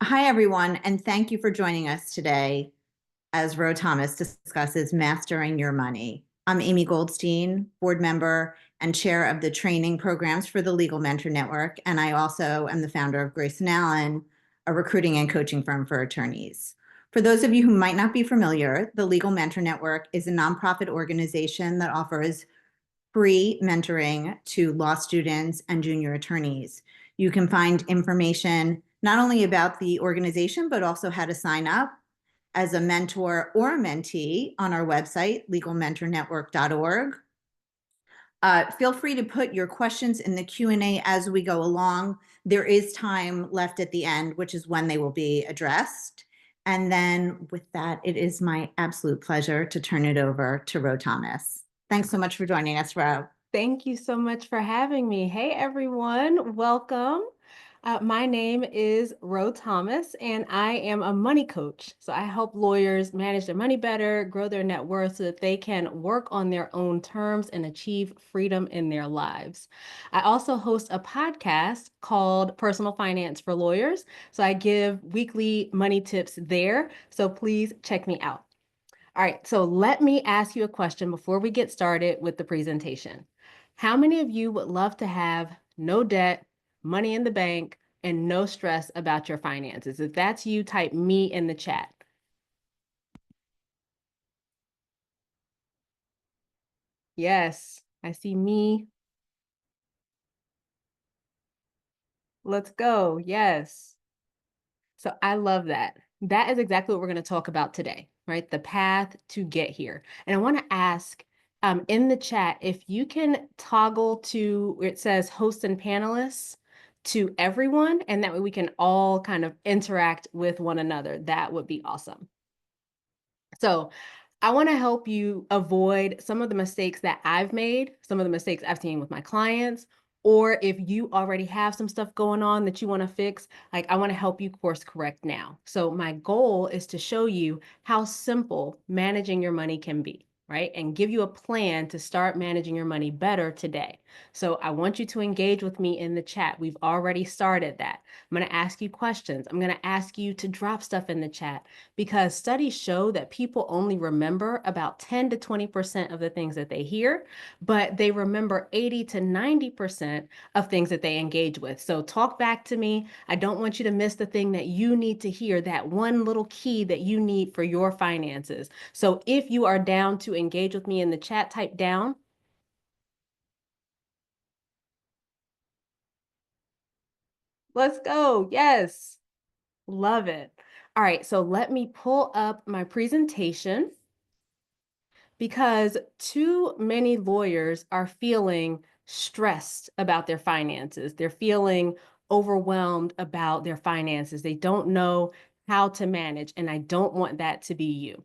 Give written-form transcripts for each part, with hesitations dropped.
Hi, everyone, and thank you for joining us today as Ro Thomas discusses Mastering Your Money. I'm Amy Goldstein, board member and chair of the training programs for the Legal Mentor Network, and I also am the founder of Grace and Allen, a recruiting and coaching firm for attorneys. For those of you who might not be familiar, the Legal Mentor Network is a nonprofit organization that offers free mentoring to law students and junior attorneys. You can find information not only about the organization, but also how to sign up as a mentor or a mentee on our website, legalmentornetwork.org. Feel free to put your questions in the Q&A as we go along. There is time left at the end, which is when they will be addressed. And then with that, it is my absolute pleasure to turn it over to Ro Thomas. Thanks so much for joining us, Ro. Thank you so much for having me. Hey, everyone. Welcome. My name is Ro Thomas, and I am a money coach. So I help lawyers manage their money better, grow their net worth so that they can work on their own terms and achieve freedom in their lives. I also host a podcast called Personal Finance for Lawyers. So I give weekly money tips there. So please check me out. All right, so let me ask you a question before we get started with the presentation. How many of you would love to have no debt, money in the bank, and no stress about your finances? If that's you, type me in the chat. Yes, I see me. Let's go. Yes. So I love that. That is exactly what we're going to talk about today, right? The path to get here. And I want to ask in the chat if you can toggle to where it says host and panelists to everyone, and that way we can all kind of interact with one another. That would be awesome. So I want to help you avoid some of the mistakes that I've made, some of the mistakes I've seen with my clients, or if you already have some stuff going on that you want to fix, like I want to help you course correct now. So my goal is to show you how simple managing your money can be, right? And give you a plan to start managing your money better today. So I want you to engage with me in the chat. We've already started that. I'm going to ask you questions. I'm going to ask you to drop stuff in the chat because studies show that people only remember about 10 to 20% of the things that they hear, but they remember 80 to 90% of things that they engage with. So talk back to me. I don't want you to miss the thing that you need to hear, that one little key that you need for your finances. So if you are down to engage with me in the chat, type down. Let's go. Yes. Love it. All right, so let me pull up my presentation because too many lawyers are feeling stressed about their finances. They're feeling overwhelmed about their finances. They don't know how to manage, and I don't want that to be you.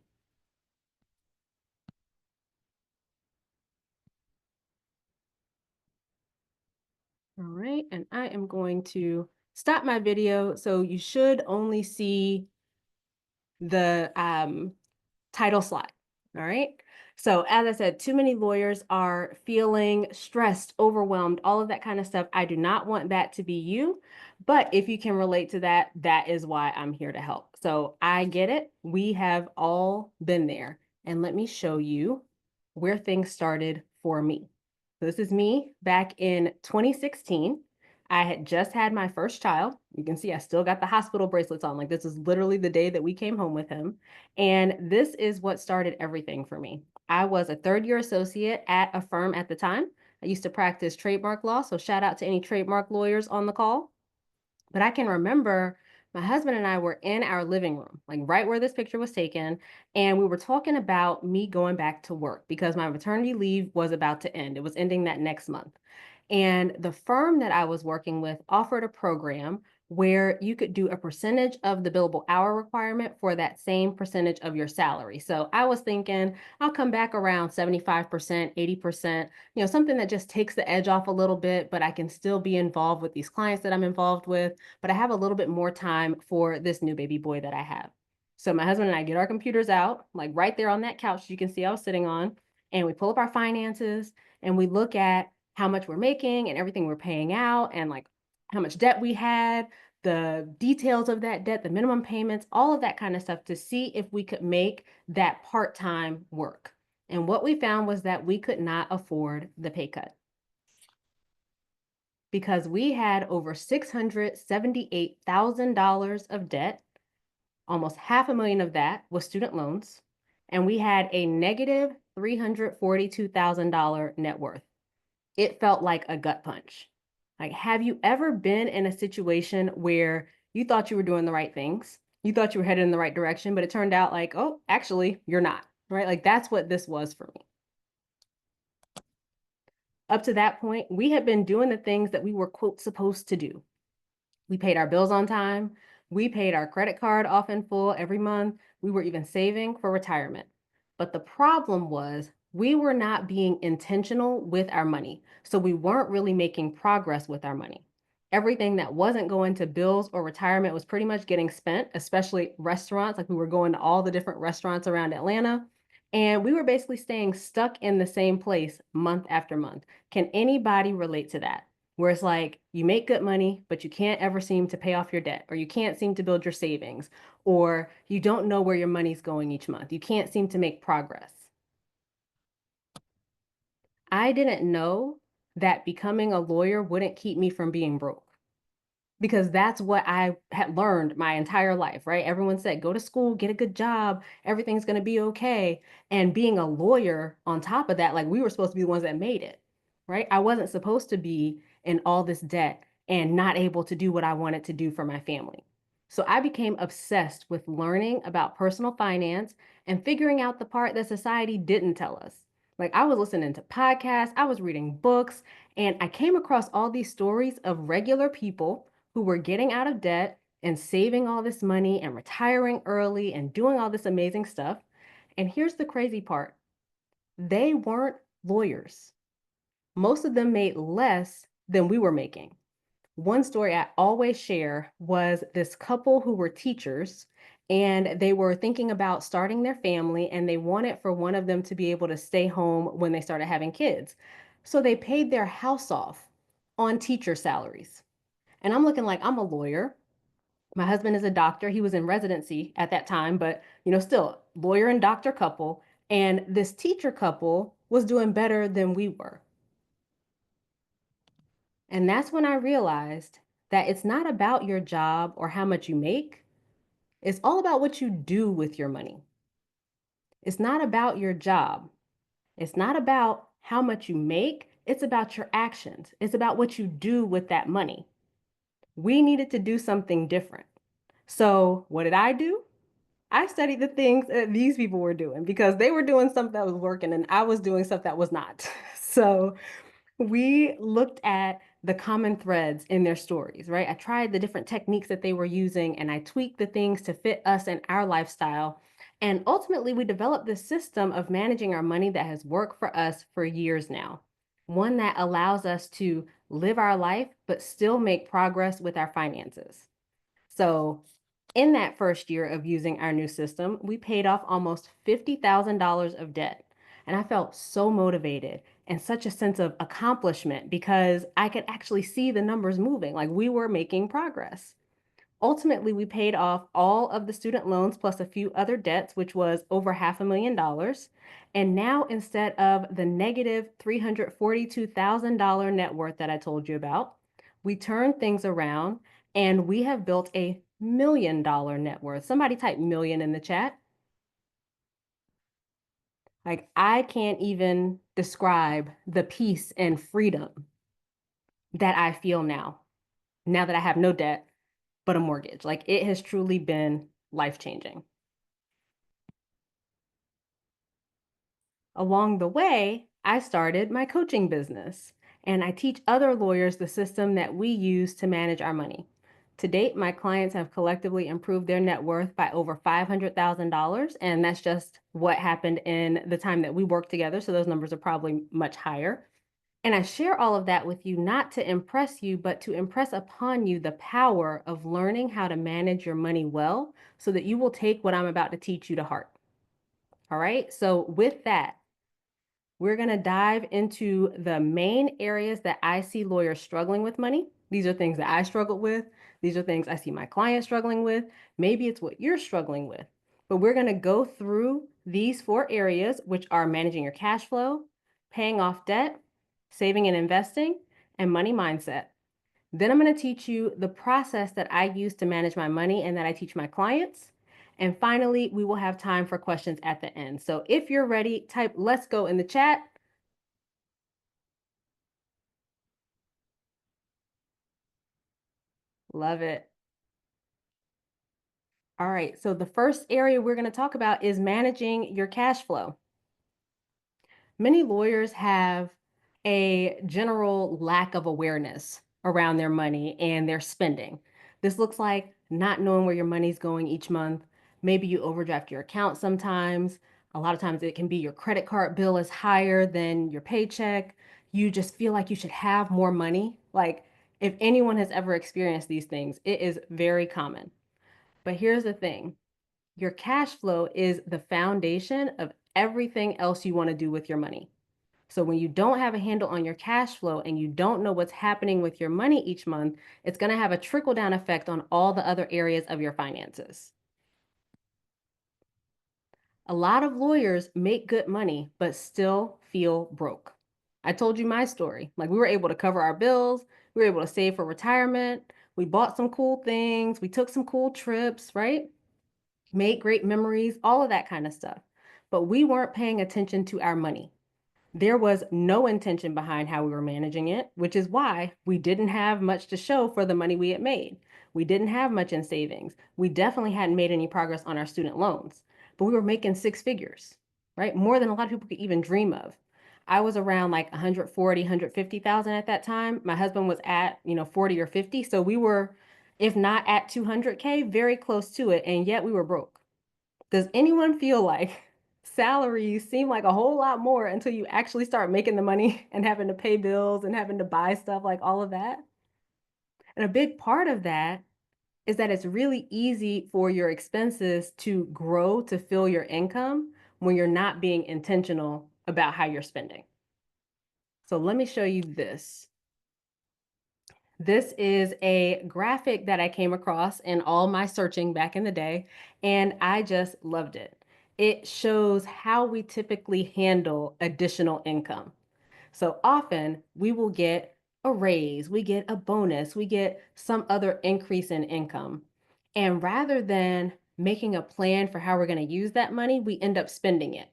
All right, and I am going to stop my video. So you should only see the title slide. All right. So as I said, too many lawyers are feeling stressed, overwhelmed, all of that kind of stuff. I do not want that to be you. But if you can relate to that, that is why I'm here to help. So I get it. We have all been there. And let me show you where things started for me. So this is me back in 2016. I had just had my first child. You can see I still got the hospital bracelets on. Like this is literally the day that we came home with him. And this is what started everything for me. I was a third-year associate at a firm at the time. I used to practice trademark law, so shout out to any trademark lawyers on the call. But I can remember my husband and I were in our living room, like right where this picture was taken, and we were talking about me going back to work because my maternity leave was about to end. It was ending that next month. And the firm that I was working with offered a program where you could do a percentage of the billable hour requirement for that same percentage of your salary. So I was thinking I'll come back around 75%, 80%, something that just takes the edge off a little bit, but I can still be involved with these clients that I'm involved with, but I have a little bit more time for this new baby boy that I have. So my husband and I get our computers out, like right there on that couch you can see I was sitting on, and we pull up our finances and we look at how much we're making and everything we're paying out and like how much debt we had, the details of that debt, the minimum payments, all of that kind of stuff to see if we could make that part-time work. And what we found was that we could not afford the pay cut because we had over $678,000 of debt. Almost $500,000 of that was student loans, and we had a negative $342,000 net worth. It felt like a gut punch. Like, have you ever been in a situation where you thought you were doing the right things? You thought you were headed in the right direction, but it turned out like, oh, actually, you're not, right? Like, that's what this was for me. Up to that point, we had been doing the things that we were, quote, supposed to do. We paid our bills on time. We paid our credit card off in full every month. We were even saving for retirement. But the problem was we were not being intentional with our money. So we weren't really making progress with our money. Everything that wasn't going to bills or retirement was pretty much getting spent, especially restaurants. Like, we were going to all the different restaurants around Atlanta. And we were basically staying stuck in the same place month after month. Can anybody relate to that? Where it's like you make good money, but you can't ever seem to pay off your debt, or you can't seem to build your savings, or you don't know where your money's going each month. You can't seem to make progress. I didn't know that becoming a lawyer wouldn't keep me from being broke, because that's what I had learned my entire life, right? Everyone said, go to school, get a good job, everything's going to be okay. And being a lawyer on top of that, like, we were supposed to be the ones that made it, right? I wasn't supposed to be in all this debt and not able to do what I wanted to do for my family. So I became obsessed with learning about personal finance and figuring out the part that society didn't tell us. Like, I was listening to podcasts, I was reading books, and I came across all these stories of regular people who were getting out of debt and saving all this money and retiring early and doing all this amazing stuff. And here's the crazy part: they weren't lawyers. Most of them made less than we were making. One story I always share was this couple who were teachers, and they were thinking about starting their family, and they wanted for one of them to be able to stay home when they started having kids. So they paid their house off on teacher salaries. And I'm looking like, I'm a lawyer. My husband is a doctor. He was in residency at that time, but still lawyer and doctor couple. And this teacher couple was doing better than we were. And that's when I realized that it's not about your job or how much you make. It's all about what you do with your money. It's not about your job. It's not about how much you make. It's about your actions. It's about what you do with that money. We needed to do something different. So what did I do? I studied the things that these people were doing because they were doing stuff that was working and I was doing stuff that was not. So we looked at the common threads in their stories, right? I tried the different techniques that they were using and I tweaked the things to fit us and our lifestyle. And ultimately, we developed this system of managing our money that has worked for us for years now. One that allows us to live our life, but still make progress with our finances. So in that first year of using our new system, we paid off almost $50,000 of debt. And I felt so motivated and such a sense of accomplishment because I could actually see the numbers moving, like we were making progress. Ultimately, we paid off all of the student loans plus a few other debts, which was over $500,000. And now, instead of the negative $342,000 net worth that I told you about, we turned things around and we have built a $1 million net worth. Somebody type million in the chat. Like, I can't even describe the peace and freedom that I feel now that I have no debt but a mortgage. Like, it has truly been life-changing. Along the way, I started my coaching business, and I teach other lawyers the system that we use to manage our money. To date, my clients have collectively improved their net worth by over $500,000, and that's just what happened in the time that we worked together, so those numbers are probably much higher. And I share all of that with you not to impress you, but to impress upon you the power of learning how to manage your money well so that you will take what I'm about to teach you to heart. All right, so with that, we're going to dive into the main areas that I see lawyers struggling with money. These are things that I struggled with. These are things I see my clients struggling with. Maybe it's what you're struggling with. But we're going to go through these 4 areas, which are managing your cash flow, paying off debt, saving and investing, and money mindset. Then I'm going to teach you the process that I use to manage my money and that I teach my clients. And finally, we will have time for questions at the end. So if you're ready, type "let's go" in the chat. Love it. All right, so the first area we're going to talk about is managing your cash flow. Many lawyers have a general lack of awareness around their money and their spending. This looks like not knowing where your money's going each month. Maybe you overdraft your account sometimes. A lot of times it can be your credit card bill is higher than your paycheck. You just feel like you should have more money. Like, if anyone has ever experienced these things, it is very common. But here's the thing: your cash flow is the foundation of everything else you want to do with your money. So when you don't have a handle on your cash flow and you don't know what's happening with your money each month, it's going to have a trickle down effect on all the other areas of your finances. A lot of lawyers make good money, but still feel broke. I told you my story. Like, we were able to cover our bills, we were able to save for retirement, we bought some cool things, we took some cool trips, right? Made great memories, all of that kind of stuff. But we weren't paying attention to our money. There was no intention behind how we were managing it, which is why we didn't have much to show for the money we had made. We didn't have much in savings. We definitely hadn't made any progress on our student loans, but we were making 6 figures, right? More than a lot of people could even dream of. I was around like 140, 150,000 at that time. My husband was at, 40 or 50. So we were, if not at 200K, very close to it. And yet we were broke. Does anyone feel like salaries seem like a whole lot more until you actually start making the money and having to pay bills and having to buy stuff, like all of that? And a big part of that is that it's really easy for your expenses to grow to fill your income when you're not being intentional about how you're spending. So let me show you this. This is a graphic that I came across in all my searching back in the day, and I just loved it. It shows how we typically handle additional income. So often we will get a raise, we get a bonus, we get some other increase in income. And rather than making a plan for how we're going to use that money, we end up spending it.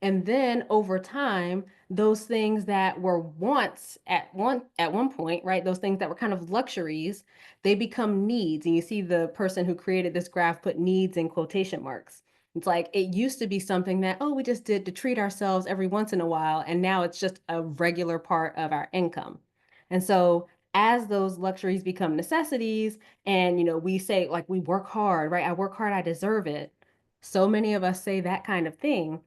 And then over time, those things that were wants at one point, right? Those things that were kind of luxuries, they become needs. And you see the person who created this graph put needs in quotation marks. It's like it used to be something that, oh, we just did to treat ourselves every once in a while, and now it's just a regular part of our income. And so as those luxuries become necessities, and we say, like, we work hard, right? I work hard, I deserve it. So many of us say that kind of thing,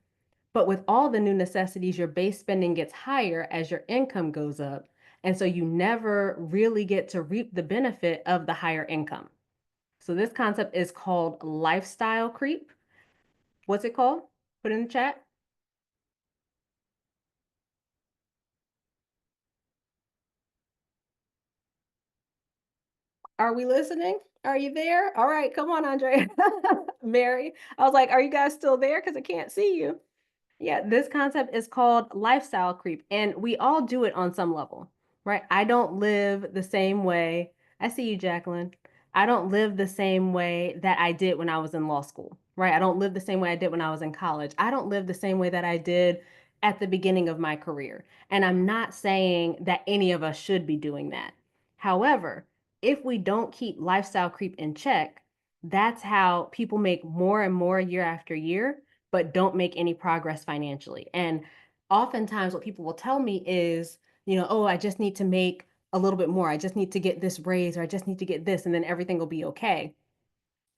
but with all the new necessities, your base spending gets higher as your income goes up. And so you never really get to reap the benefit of the higher income. So this concept is called lifestyle creep. What's it called? Put in the chat. Are we listening? Are you there? All right, come on, Andrea. Mary. I was like, are you guys still there? Because I can't see you. Yeah, this concept is called lifestyle creep, and we all do it on some level, right? I don't live the same way. I see you, Jacqueline. I don't live the same way that I did when I was in law school, right? I don't live the same way I did when I was in college. I don't live the same way that I did at the beginning of my career. And I'm not saying that any of us should be doing that. However, if we don't keep lifestyle creep in check, that's how people make more and more year after year but don't make any progress financially. And oftentimes, what people will tell me is, oh, I just need to make a little bit more. I just need to get this raise, or I just need to get this, and then everything will be okay.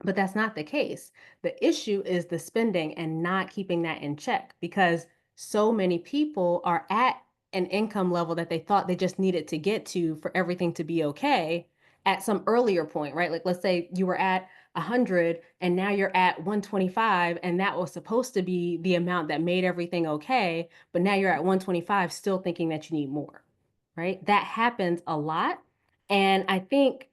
But that's not the case. The issue is the spending and not keeping that in check, because so many people are at an income level that they thought they just needed to get to for everything to be okay at some earlier point, right? Like, let's say you were at 100 and now you're at 125, and that was supposed to be the amount that made everything okay, but now you're at 125 still thinking that you need more, right? That happens a lot. And I think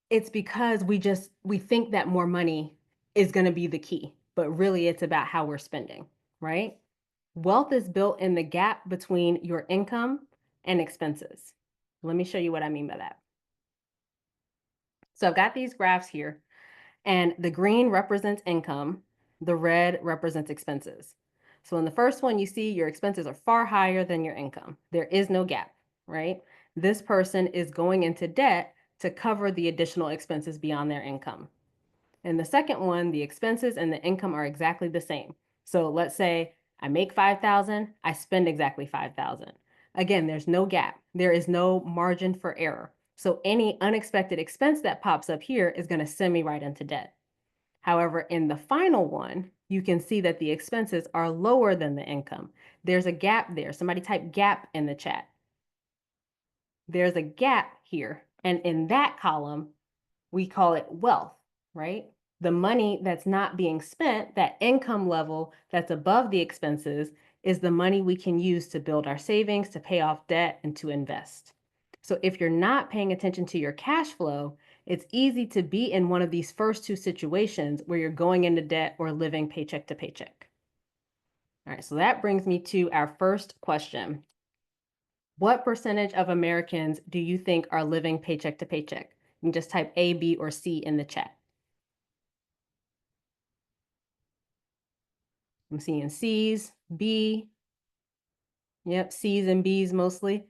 it's because we think that more money is going to be the key, but really it's about how we're spending, right? Wealth is built in the gap between your income and expenses. Let me show you what I mean by that. So I've got these graphs here, and the green represents income, the red represents expenses. So in the first one, you see your expenses are far higher than your income. There is no gap, right? This person is going into debt to cover the additional expenses beyond their income. In the second one, the expenses and the income are exactly the same. So let's say I make 5,000, I spend exactly 5,000. Again, there's no gap. There is no margin for error. So any unexpected expense that pops up here is going to send me right into debt. However, in the final one, you can see that the expenses are lower than the income. There's a gap there. Somebody type gap in the chat. There's a gap here. And in that column, we call it wealth, right? The money that's not being spent, that income level that's above the expenses, is the money we can use to build our savings, to pay off debt, and to invest. So if you're not paying attention to your cash flow, it's easy to be in one of these first two situations where you're going into debt or living paycheck to paycheck. All right, so that brings me to our first question. What percentage of Americans do you think are living paycheck to paycheck? You can just type A, B, or C in the chat. I'm seeing C's, B. Yep, C's and B's mostly.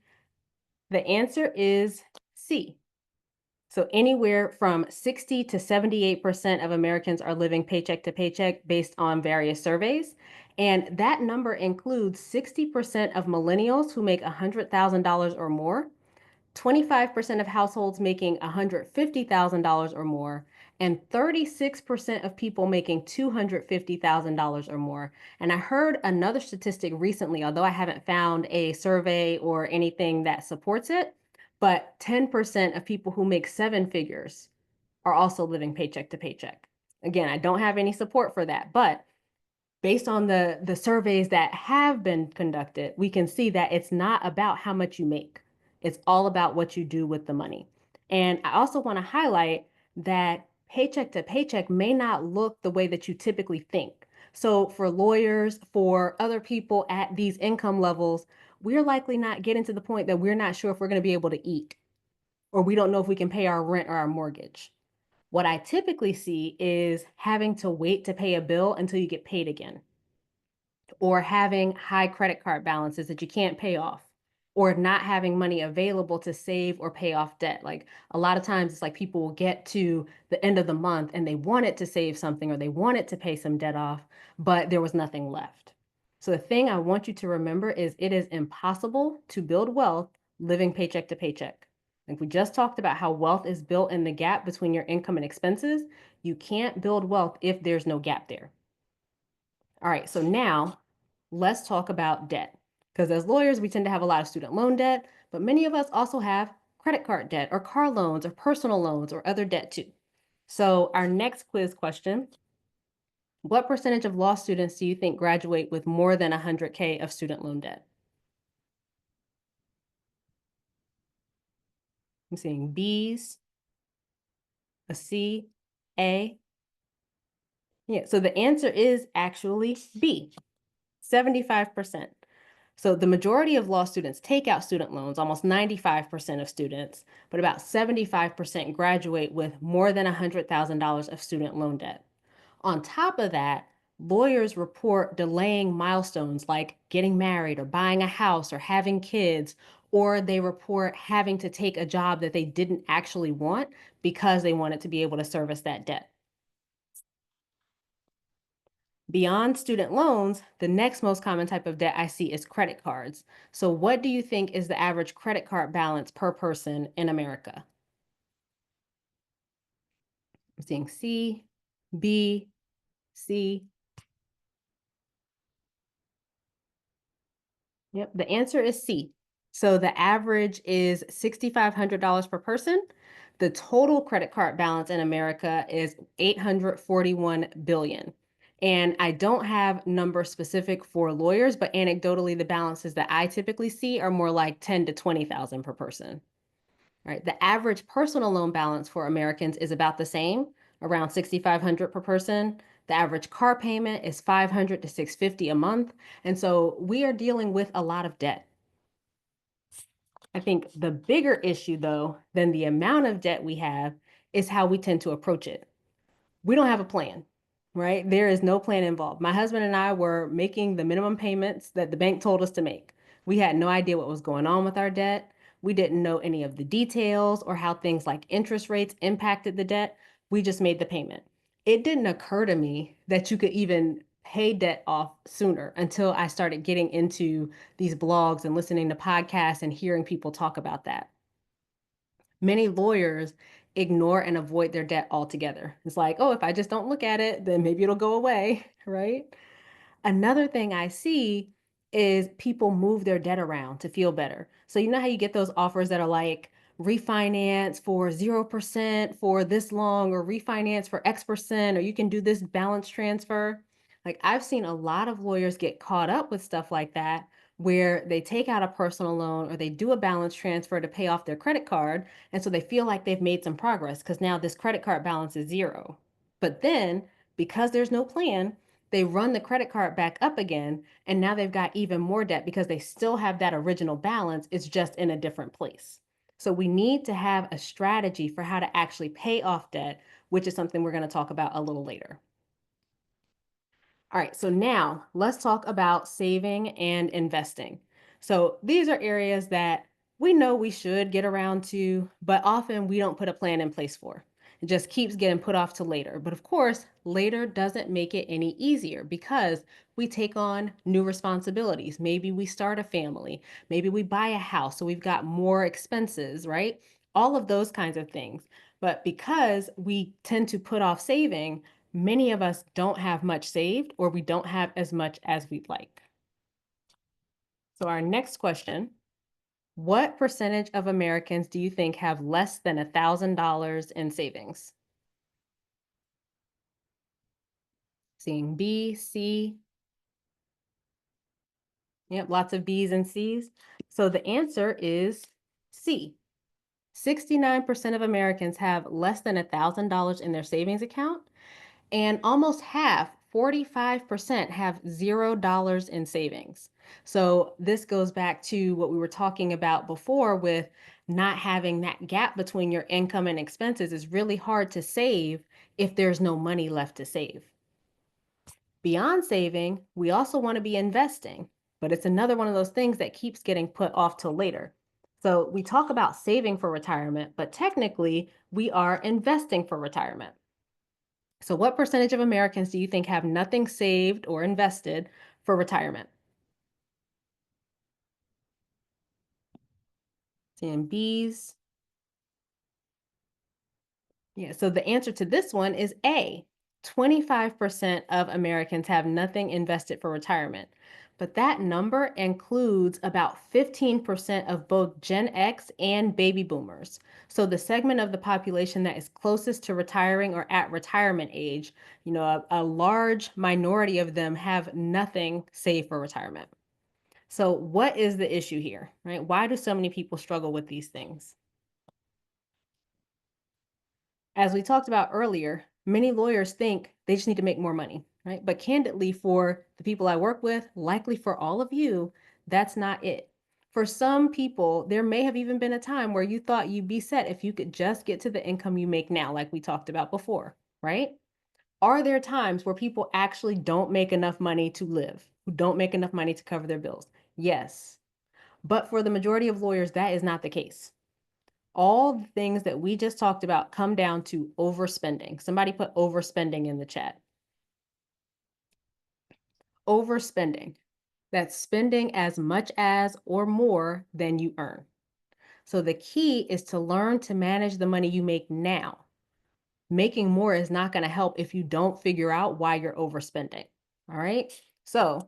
The answer is C. So anywhere from 60 to 78% of Americans are living paycheck to paycheck based on various surveys. And that number includes 60% of millennials who make $100,000 or more, 25% of households making $150,000 or more, and 36% of people making $250,000 or more. And I heard another statistic recently, although I haven't found a survey or anything that supports it, but 10% of people who make seven figures are also living paycheck to paycheck. Again, I don't have any support for that, but based on the surveys that have been conducted, we can see that it's not about how much you make. It's all about what you do with the money. And I also want to highlight that paycheck to paycheck may not look the way that you typically think. So for lawyers, for other people at these income levels, we're likely not getting to the point that we're not sure if we're going to be able to eat, or we don't know if we can pay our rent or our mortgage. What I typically see is having to wait to pay a bill until you get paid again, or having high credit card balances that you can't pay off, or not having money available to save or pay off debt. Like a lot of times it's like people will get to the end of the month and they wanted to save something or they wanted to pay some debt off, but there was nothing left. So the thing I want you to remember is it is impossible to build wealth living paycheck to paycheck. Like we just talked about how wealth is built in the gap between your income and expenses. You can't build wealth if there's no gap there. All right, so now let's talk about debt. Because as lawyers, we tend to have a lot of student loan debt, but many of us also have credit card debt or car loans or personal loans or other debt too. So our next quiz question, what percentage of law students do you think graduate with more than 100K of student loan debt? I'm seeing B's, a C, A. Yeah, so the answer is actually B, 75%. So the majority of law students take out student loans, almost 95% of students, but about 75% graduate with more than $100,000 of student loan debt. On top of that, lawyers report delaying milestones like getting married or buying a house or having kids, or they report having to take a job that they didn't actually want because they wanted to be able to service that debt. Beyond student loans, the next most common type of debt I see is credit cards. So what do you think is the average credit card balance per person in America? I'm seeing C, B, C. Yep, the answer is C. So the average is $6,500 per person. The total credit card balance in America is 841 billion. And I don't have numbers specific for lawyers, but anecdotally, the balances that I typically see are more like 10 to 20,000 per person. right? The average personal loan balance for Americans is about the same, around 6,500 per person. The average car payment is 500 to 650 a month. And so we are dealing with a lot of debt. I think the bigger issue, though, than the amount of debt we have is how we tend to approach it. We don't have a plan, right? There is no plan involved. My husband and I were making the minimum payments that the bank told us to make. We had no idea what was going on with our debt. We didn't know any of the details or how things like interest rates impacted the debt. We just made the payment. It didn't occur to me that you could even pay debt off sooner until I started getting into these blogs and listening to podcasts and hearing people talk about that. Many lawyers ignore and avoid their debt altogether. It's like, oh, if I just don't look at it, then maybe it'll go away, right? Another thing I see is people move their debt around to feel better. So, you know how you get those offers that are like refinance for 0% for this long, or refinance for X%, or you can do this balance transfer? Like, I've seen a lot of lawyers get caught up with stuff like that, where they take out a personal loan or they do a balance transfer to pay off their credit card. And so they feel like they've made some progress because now this credit card balance is zero. But then, because there's no plan, they run the credit card back up again, and now they've got even more debt because they still have that original balance. It's just in a different place. So we need to have a strategy for how to actually pay off debt, which is something we're going to talk about a little later. All right, so now let's talk about saving and investing. So these are areas that we know we should get around to, but often we don't put a plan in place for. It just keeps getting put off to later. But of course, later doesn't make it any easier because we take on new responsibilities. Maybe we start a family, maybe we buy a house, so we've got more expenses, right? All of those kinds of things. But because we tend to put off saving, many of us don't have much saved, or we don't have as much as we'd like. So our next question, what percentage of Americans do you think have less than $1,000 in savings? Seeing B, C. Yep, lots of B's and C's. So the answer is C. 69% of Americans have less than $1,000 in their savings account, and almost half, 45%, have $0 in savings. So this goes back to what we were talking about before with not having that gap between your income and expenses. Is really hard to save if there's no money left to save. Beyond saving, we also want to be investing, but it's another one of those things that keeps getting put off till later. So we talk about saving for retirement, but technically we are investing for retirement. So what percentage of Americans do you think have nothing saved or invested for retirement? Seeing B's. Yeah, so the answer to this one is A. 25% of Americans have nothing invested for retirement. But that number includes about 15% of both Gen X and baby boomers. So the segment of the population that is closest to retiring or at retirement age, a large minority of them have nothing saved for retirement. So what is the issue here, right? Why do so many people struggle with these things? As we talked about earlier, many lawyers think they just need to make more money, right? But candidly, for the people I work with, likely for all of you, that's not it. For some people, there may have even been a time where you thought you'd be set if you could just get to the income you make now, like we talked about before, right? Are there times where people actually don't make enough money to live, who don't make enough money to cover their bills? Yes. But for the majority of lawyers, that is not the case. All the things that we just talked about come down to overspending. Somebody put overspending in the chat. Overspending. That's spending as much as or more than you earn. So the key is to learn to manage the money you make now. Making more is not going to help if you don't figure out why you're overspending. All right. So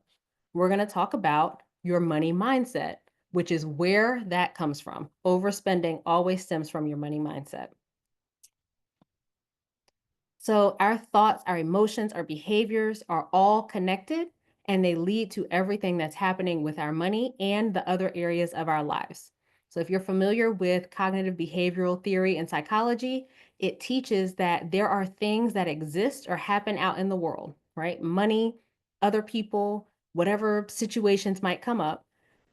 we're going to talk about your money mindset, which is where that comes from. Overspending always stems from your money mindset. So our thoughts, our emotions, our behaviors are all connected, and they lead to everything that's happening with our money and the other areas of our lives. So if you're familiar with cognitive behavioral theory and psychology, it teaches that there are things that exist or happen out in the world, right? Money, other people, whatever situations might come up.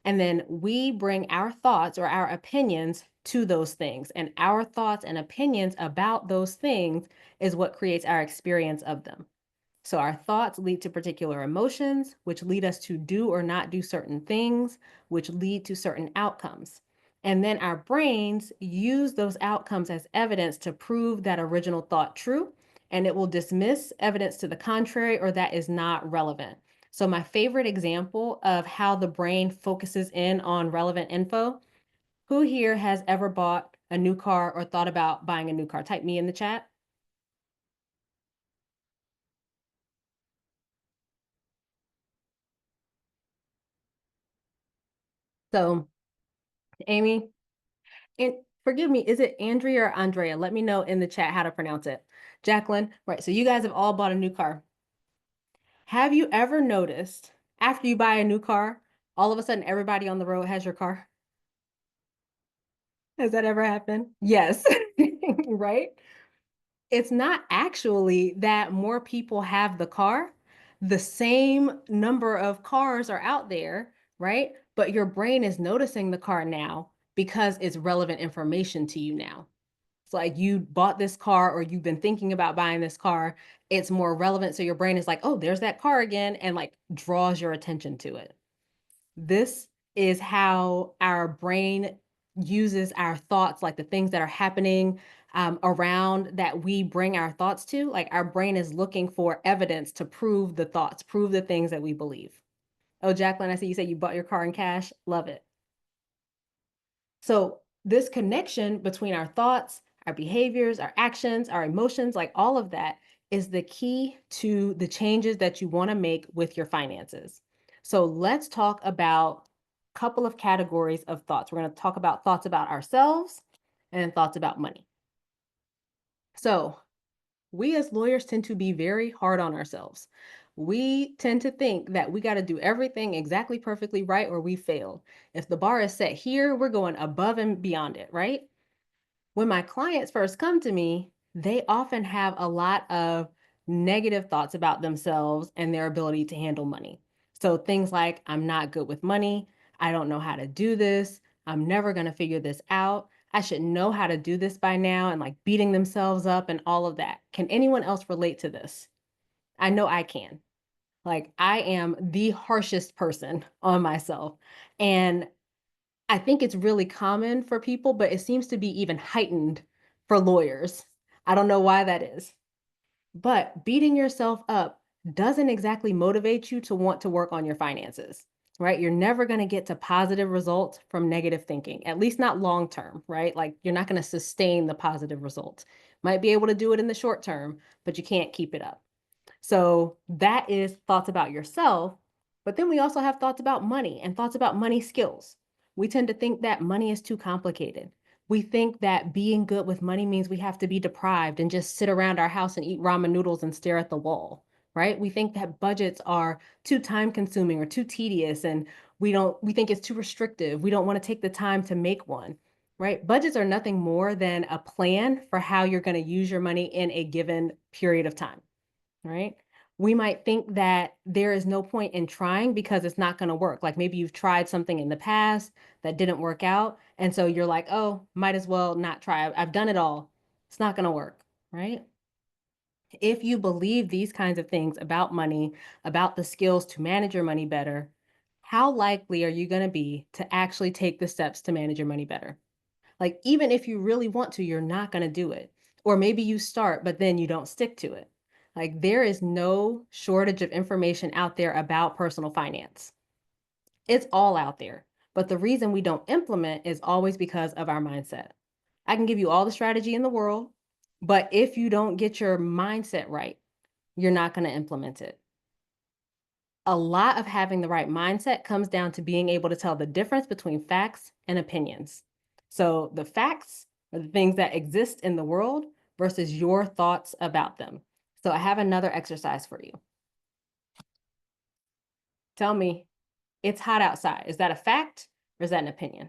And then we bring our thoughts or our opinions to those things. And our thoughts and opinions about those things is what creates our experience of them. So our thoughts lead to particular emotions, which lead us to do or not do certain things, which lead to certain outcomes. And then our brains use those outcomes as evidence to prove that original thought true, and it will dismiss evidence to the contrary or that is not relevant. So my favorite example of how the brain focuses in on relevant info, who here has ever bought a new car or thought about buying a new car? Type me in the chat. So, Amy, and forgive me, is it Andrea or Andrea? Let me know in the chat how to pronounce it. Jacqueline, right? So you guys have all bought a new car. Have you ever noticed after you buy a new car, all of a sudden everybody on the road has your car? Has that ever happened? Yes, right? It's not actually that more people have the car. The same number of cars are out there, right? But your brain is noticing the car now because it's relevant information to you now. It's like you bought this car or you've been thinking about buying this car. It's more relevant. So your brain is like, oh, there's that car again, and like draws your attention to it. This is how our brain uses our thoughts, like the things that are happening around that we bring our thoughts to. Like our brain is looking for evidence to prove the thoughts, prove the things that we believe. Oh, Jacqueline, I see you said you bought your car in cash. Love it. So, this connection between our thoughts, our behaviors, our actions, our emotions, like all of that is the key to the changes that you want to make with your finances. So, let's talk about a couple of categories of thoughts. We're going to talk about thoughts about ourselves and thoughts about money. So, we as lawyers tend to be very hard on ourselves. We tend to think that we got to do everything exactly perfectly right or we failed. If the bar is set here, we're going above and beyond it, right? When my clients first come to me, they often have a lot of negative thoughts about themselves and their ability to handle money. So things like, I'm not good with money. I don't know how to do this. I'm never going to figure this out. I should know how to do this by now, and like beating themselves up and all of that. Can anyone else relate to this? I know I can. Like, I am the harshest person on myself. And I think it's really common for people, but it seems to be even heightened for lawyers. I don't know why that is. But beating yourself up doesn't exactly motivate you to want to work on your finances, right? You're never going to get to positive results from negative thinking, at least not long term, right? Like you're not going to sustain the positive results. Might be able to do it in the short term, but you can't keep it up. So that is thoughts about yourself. But then we also have thoughts about money and thoughts about money skills. We tend to think that money is too complicated. We think that being good with money means we have to be deprived and just sit around our house and eat ramen noodles and stare at the wall, right? We think that budgets are too time consuming or too tedious, and we think it's too restrictive. We don't want to take the time to make one, right? Budgets are nothing more than a plan for how you're going to use your money in a given period of time, right? We might think that there is no point in trying because it's not going to work. Like maybe you've tried something in the past that didn't work out. And so you're like, oh, might as well not try. I've done it all. It's not going to work, right? If you believe these kinds of things about money, about the skills to manage your money better, how likely are you going to be to actually take the steps to manage your money better? Like, even if you really want to, you're not going to do it. Or maybe you start, but then you don't stick to it. Like, there is no shortage of information out there about personal finance. It's all out there. But the reason we don't implement is always because of our mindset. I can give you all the strategy in the world, but if you don't get your mindset right, you're not going to implement it. A lot of having the right mindset comes down to being able to tell the difference between facts and opinions. So the facts are the things that exist in the world versus your thoughts about them. So I have another exercise for you. Tell me, it's hot outside. Is that a fact or is that an opinion?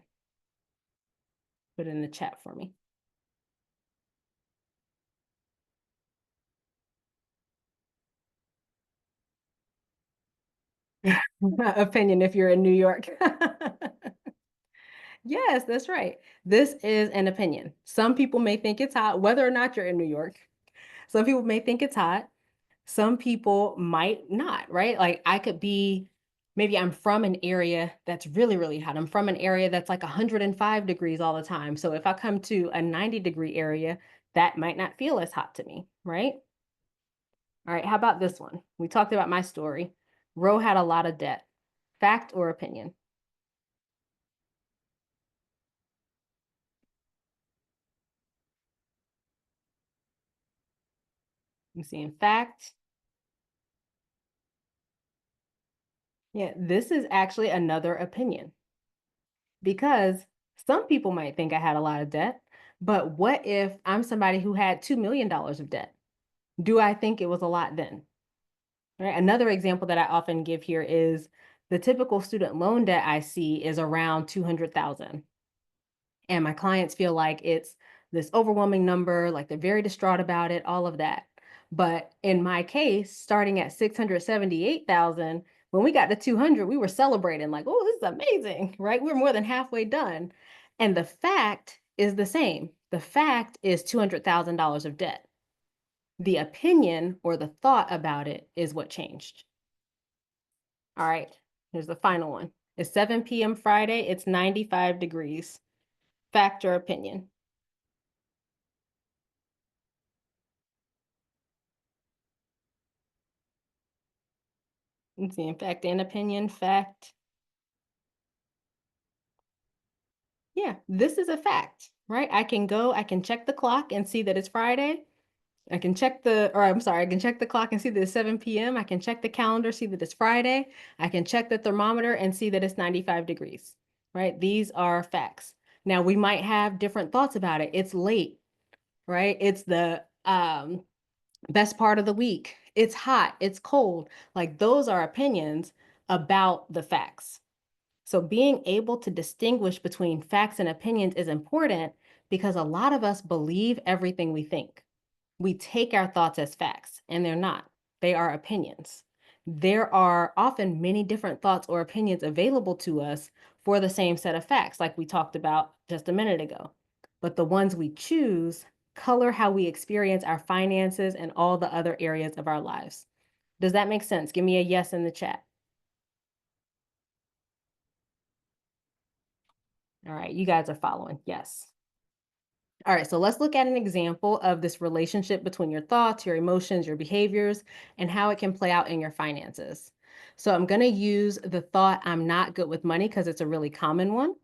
Put it in the chat for me. Opinion if you're in New York. Yes, that's right. This is an opinion. Some people may think it's hot, whether or not you're in New York. Some people may think it's hot. Some people might not, right? Like I could be, maybe I'm from an area that's really, really hot. I'm from an area that's like 105 degrees all the time. So if I come to a 90-degree area, that might not feel as hot to me, right? All right, how about this one? We talked about my story. Roe had a lot of debt. Fact or opinion? I'm seeing fact. Yeah, this is actually another opinion because some people might think I had a lot of debt, but what if I'm somebody who had $2 million of debt? Do I think it was a lot then? Right? Another example that I often give here is the typical student loan debt I see is around 200,000. And my clients feel like it's this overwhelming number, like they're very distraught about it, all of that. But in my case, starting at 678,000, when we got to 200, we were celebrating like, oh, this is amazing, right? We're more than halfway done. And the fact is the same. The fact is $200,000 of debt. The opinion or the thought about it is what changed. All right, here's the final one. It's 7 p.m. Friday. It's 95 degrees. Fact or opinion? Let's see, in fact and opinion, fact. Yeah, this is a fact, right? I can go, I can check the clock and see that it's Friday. I can check I can check the clock and see that it's 7 p.m. I can check the calendar, see that it's Friday. I can check the thermometer and see that it's 95 degrees, right? These are facts. Now, we might have different thoughts about it. It's late, right? It's the best part of the week. It's hot, it's cold. Like those are opinions about the facts. So being able to distinguish between facts and opinions is important because a lot of us believe everything we think. We take our thoughts as facts, and they're not. They are opinions. There are often many different thoughts or opinions available to us for the same set of facts, like we talked about just a minute ago. But the ones we choose color how we experience our finances and all the other areas of our lives. Does that make sense? Give me a yes in the chat. All right, you guys are following. Yes. All right, so let's look at an example of this relationship between your thoughts, your emotions, your behaviors, and how it can play out in your finances. So I'm going to use the thought, I'm not good with money, because it's a really common one.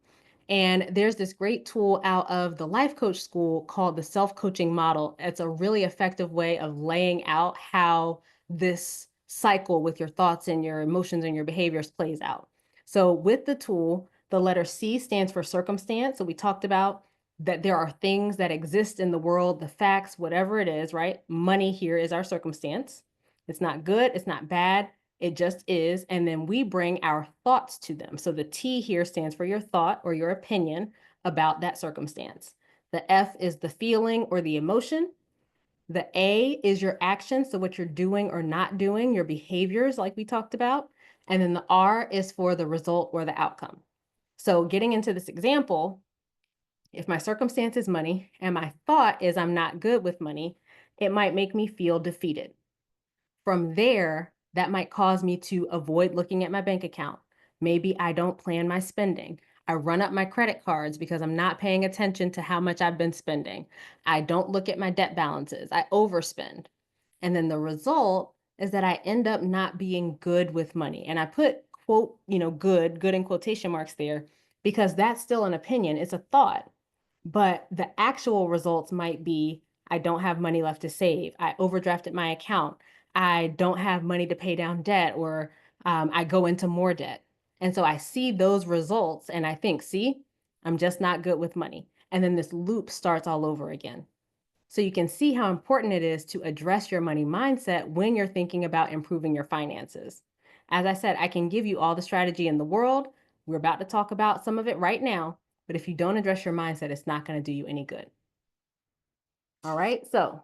And there's this great tool out of the life coach school called the self-coaching model. It's a really effective way of laying out how this cycle with your thoughts and your emotions and your behaviors plays out. So with the tool, the letter C stands for circumstance. So we talked about that there are things that exist in the world, the facts, whatever it is, right? Money here is our circumstance. It's not good, it's not bad, it just is. And then we bring our thoughts to them. So the T here stands for your thought or your opinion about that circumstance. The F is the feeling or the emotion. The A is your action. So what you're doing or not doing, your behaviors, like we talked about. And then the R is for the result or the outcome. So getting into this example, if my circumstance is money and my thought is I'm not good with money, it might make me feel defeated. From there, that might cause me to avoid looking at my bank account. Maybe I don't plan my spending. I run up my credit cards because I'm not paying attention to how much I've been spending. I don't look at my debt balances. I overspend. And then the result is that I end up not being good with money. And I put quote, good in quotation marks there because that's still an opinion. It's a thought. But the actual results might be I don't have money left to save. I overdrafted my account. I don't have money to pay down debt, or I go into more debt. And so I see those results and I think, see, I'm just not good with money. And then this loop starts all over again. So you can see how important it is to address your money mindset when you're thinking about improving your finances. As I said, I can give you all the strategy in the world. We're about to talk about some of it right now. But if you don't address your mindset, it's not going to do you any good. All right. So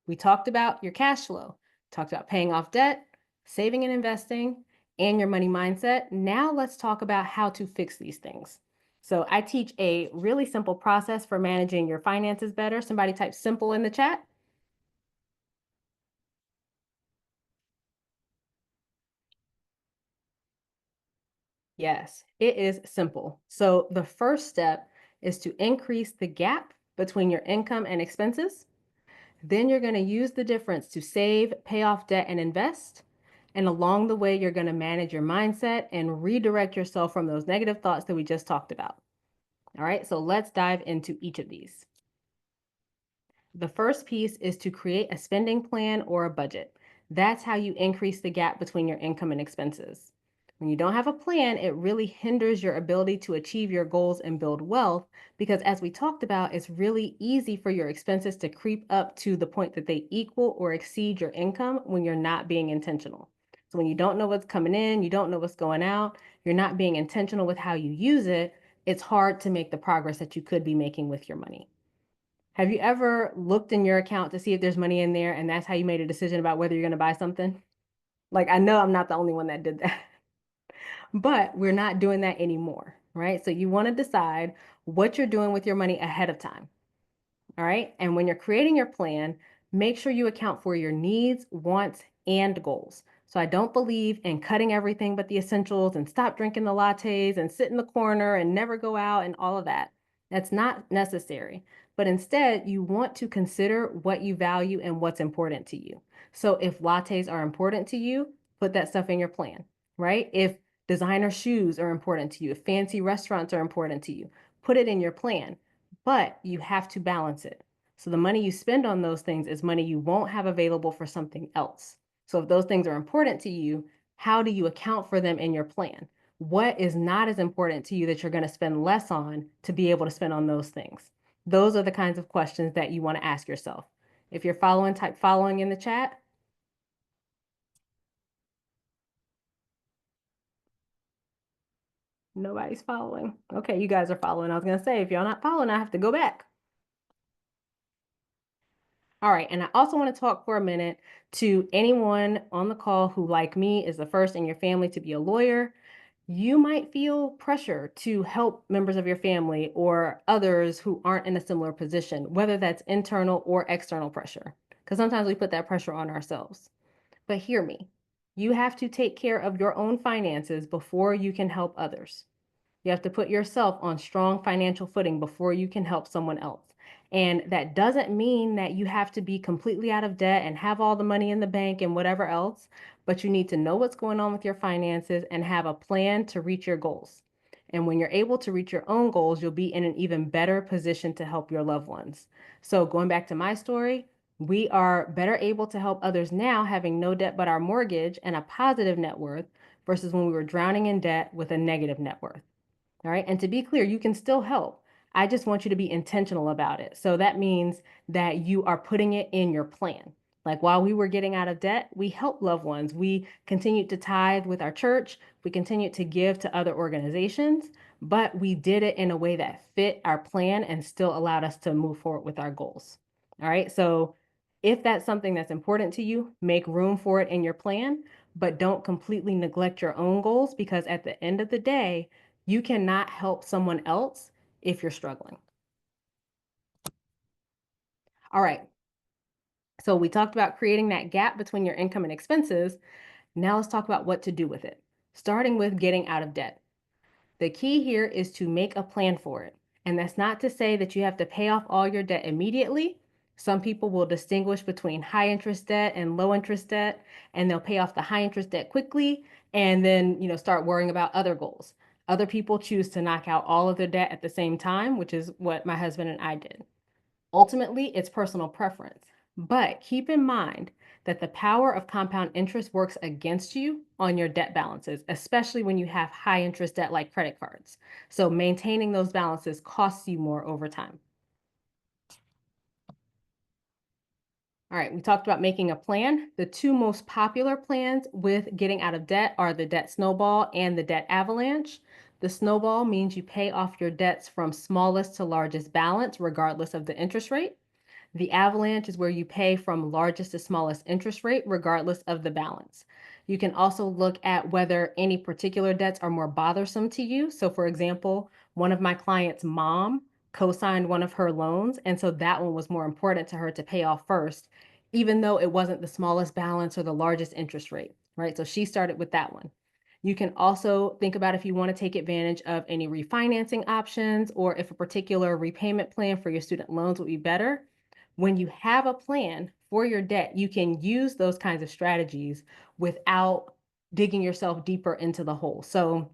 we talked about your cash flow, talked about paying off debt, saving and investing, and your money mindset. Now let's talk about how to fix these things. So I teach a really simple process for managing your finances better. Somebody type simple in the chat. Yes, it is simple. So the first step is to increase the gap between your income and expenses. Then you're going to use the difference to save, pay off debt, and invest. And along the way, you're going to manage your mindset and redirect yourself from those negative thoughts that we just talked about. All right, so let's dive into each of these. The first piece is to create a spending plan or a budget. That's how you increase the gap between your income and expenses. When you don't have a plan, it really hinders your ability to achieve your goals and build wealth because, as we talked about, it's really easy for your expenses to creep up to the point that they equal or exceed your income when you're not being intentional. So, when you don't know what's coming in, you don't know what's going out, you're not being intentional with how you use it, it's hard to make the progress that you could be making with your money. Have you ever looked in your account to see if there's money in there and that's how you made a decision about whether you're going to buy something? Like, I know I'm not the only one that did that, but we're not doing that anymore, right? So you want to decide what you're doing with your money ahead of time. All right. And when you're creating your plan, make sure you account for your needs, wants, and goals. So I don't believe in cutting everything but the essentials and stop drinking the lattes and sit in the corner and never go out and all of that. That's not necessary. But instead, you want to consider what you value and what's important to you. So if lattes are important to you, put that stuff in your plan, right? If designer shoes are important to you, if fancy restaurants are important to you, put it in your plan, but you have to balance it. So the money you spend on those things is money you won't have available for something else. So if those things are important to you, how do you account for them in your plan? What is not as important to you that you're going to spend less on to be able to spend on those things? Those are the kinds of questions that you want to ask yourself. If you're following, type following in the chat. Nobody's following. Okay, you guys are following. I was going to say, if y'all not following, I have to go back. All right, and I also want to talk for a minute to anyone on the call who, like me, is the first in your family to be a lawyer. You might feel pressure to help members of your family or others who aren't in a similar position, whether that's internal or external pressure, because sometimes we put that pressure on ourselves. But hear me, you have to take care of your own finances before you can help others. You have to put yourself on strong financial footing before you can help someone else. And that doesn't mean that you have to be completely out of debt and have all the money in the bank and whatever else, but you need to know what's going on with your finances and have a plan to reach your goals. And when you're able to reach your own goals, you'll be in an even better position to help your loved ones. So, going back to my story, we are better able to help others now having no debt but our mortgage and a positive net worth versus when we were drowning in debt with a negative net worth. All right. And to be clear, you can still help. I just want you to be intentional about it. So that means that you are putting it in your plan. Like while we were getting out of debt, we helped loved ones. We continued to tithe with our church. We continued to give to other organizations, but we did it in a way that fit our plan and still allowed us to move forward with our goals. All right. So if that's something that's important to you, make room for it in your plan, but don't completely neglect your own goals because at the end of the day, you cannot help someone else if you're struggling. All right. So we talked about creating that gap between your income and expenses. Now let's talk about what to do with it, starting with getting out of debt. The key here is to make a plan for it. And that's not to say that you have to pay off all your debt immediately. Some people will distinguish between high interest debt and low interest debt, and they'll pay off the high interest debt quickly and then, start worrying about other goals. Other people choose to knock out all of their debt at the same time, which is what my husband and I did. Ultimately, it's personal preference. But keep in mind that the power of compound interest works against you on your debt balances, especially when you have high interest debt like credit cards. So maintaining those balances costs you more over time. All right, we talked about making a plan. The two most popular plans with getting out of debt are the debt snowball and the debt avalanche. The snowball means you pay off your debts from smallest to largest balance, regardless of the interest rate. The avalanche is where you pay from largest to smallest interest rate, regardless of the balance. You can also look at whether any particular debts are more bothersome to you. So, for example, one of my clients' mom co-signed one of her loans, and so that one was more important to her to pay off first, even though it wasn't the smallest balance or the largest interest rate, right? So she started with that one. You can also think about if you want to take advantage of any refinancing options or if a particular repayment plan for your student loans would be better. When you have a plan for your debt, you can use those kinds of strategies without digging yourself deeper into the hole. So,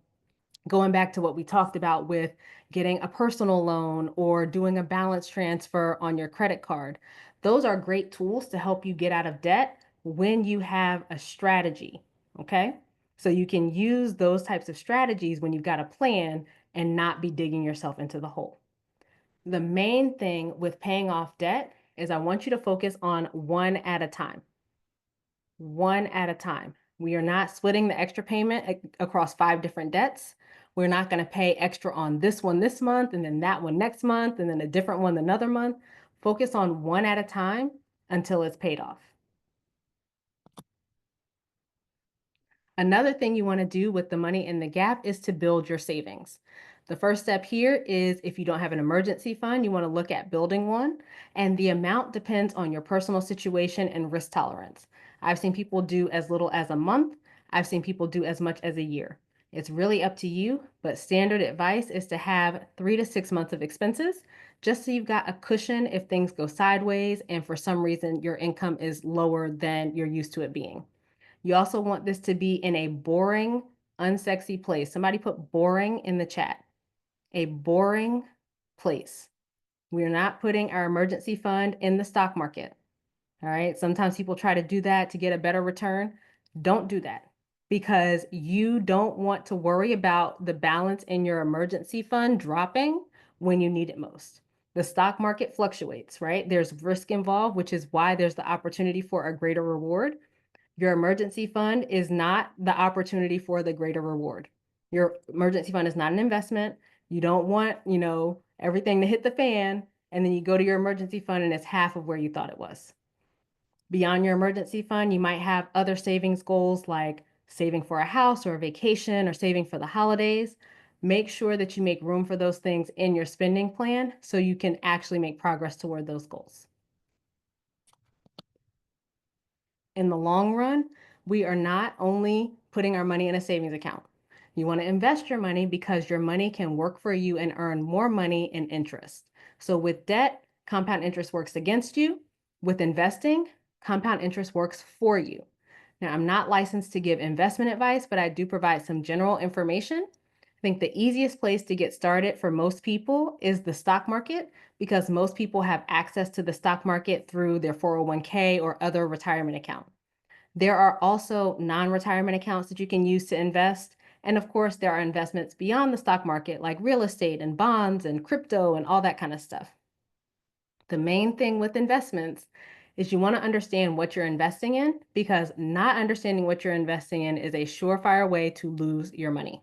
going back to what we talked about with getting a personal loan or doing a balance transfer on your credit card, those are great tools to help you get out of debt when you have a strategy. Okay. So you can use those types of strategies when you've got a plan and not be digging yourself into the hole. The main thing with paying off debt is I want you to focus on one at a time. One at a time. We are not splitting the extra payment across 5 different debts. We're not going to pay extra on this one this month and then that one next month and then a different one another month. Focus on one at a time until it's paid off. Another thing you want to do with the money in the gap is to build your savings. The first step here is if you don't have an emergency fund, you want to look at building one, and the amount depends on your personal situation and risk tolerance. I've seen people do as little as a month. I've seen people do as much as a year. It's really up to you, but standard advice is to have 3 to 6 months of expenses just so you've got a cushion if things go sideways and for some reason your income is lower than you're used to it being. You also want this to be in a boring, unsexy place. Somebody put boring in the chat. A boring place. We're not putting our emergency fund in the stock market. All right. Sometimes people try to do that to get a better return. Don't do that because you don't want to worry about the balance in your emergency fund dropping when you need it most. The stock market fluctuates, right? There's risk involved, which is why there's the opportunity for a greater reward. Your emergency fund is not the opportunity for the greater reward. Your emergency fund is not an investment. You don't want, everything to hit the fan and then you go to your emergency fund and it's half of where you thought it was. Beyond your emergency fund, you might have other savings goals like saving for a house or a vacation or saving for the holidays. Make sure that you make room for those things in your spending plan so you can actually make progress toward those goals. In the long run, we are not only putting our money in a savings account. You want to invest your money because your money can work for you and earn more money in interest. So with debt, compound interest works against you. With investing, compound interest works for you. Now, I'm not licensed to give investment advice, but I do provide some general information. I think the easiest place to get started for most people is the stock market because most people have access to the stock market through their 401k or other retirement account. There are also non-retirement accounts that you can use to invest. And of course, there are investments beyond the stock market like real estate and bonds and crypto and all that kind of stuff. The main thing with investments is you want to understand what you're investing in because not understanding what you're investing in is a surefire way to lose your money.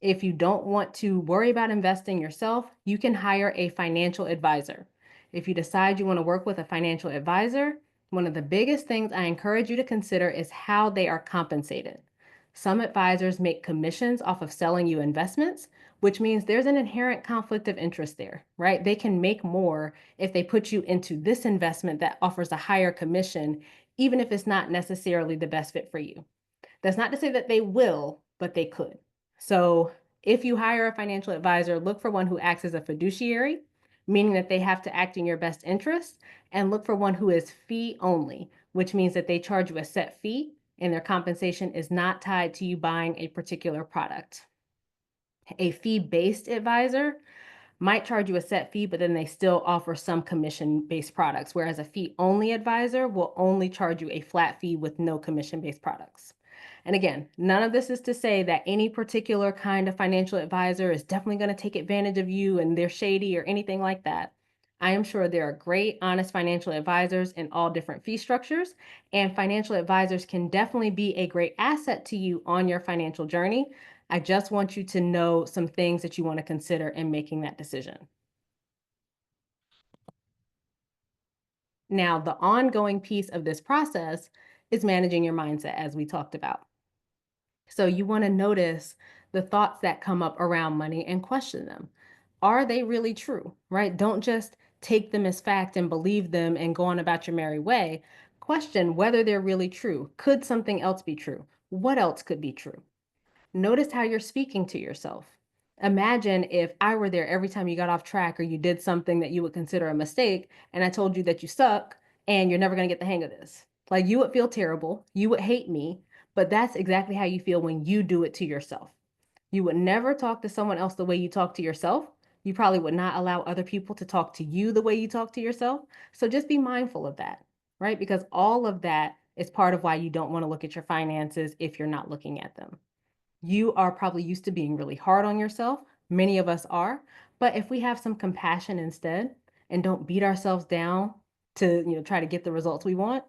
If you don't want to worry about investing yourself, you can hire a financial advisor. If you decide you want to work with a financial advisor, one of the biggest things I encourage you to consider is how they are compensated. Some advisors make commissions off of selling you investments, which means there's an inherent conflict of interest there, right? They can make more if they put you into this investment that offers a higher commission, even if it's not necessarily the best fit for you. That's not to say that they will, but they could. So if you hire a financial advisor, look for one who acts as a fiduciary, meaning that they have to act in your best interest, and look for one who is fee only, which means that they charge you a set fee and their compensation is not tied to you buying a particular product. A fee-based advisor might charge you a set fee, but then they still offer some commission-based products, whereas a fee-only advisor will only charge you a flat fee with no commission-based products. And again, none of this is to say that any particular kind of financial advisor is definitely going to take advantage of you and they're shady or anything like that. I am sure there are great, honest financial advisors in all different fee structures, and financial advisors can definitely be a great asset to you on your financial journey. I just want you to know some things that you want to consider in making that decision. Now, the ongoing piece of this process is managing your mindset, as we talked about. So, you want to notice the thoughts that come up around money and question them. Are they really true, right? Don't just take them as fact and believe them and go on about your merry way. Question whether they're really true. Could something else be true? What else could be true? Notice how you're speaking to yourself. Imagine if I were there every time you got off track or you did something that you would consider a mistake, and I told you that you suck and you're never going to get the hang of this. Like, you would feel terrible. You would hate me, but that's exactly how you feel when you do it to yourself. You would never talk to someone else the way you talk to yourself. You probably would not allow other people to talk to you the way you talk to yourself. So just be mindful of that, right? Because all of that is part of why you don't want to look at your finances if you're not looking at them. You are probably used to being really hard on yourself. Many of us are. But if we have some compassion instead and don't beat ourselves down to, try to get the results we want,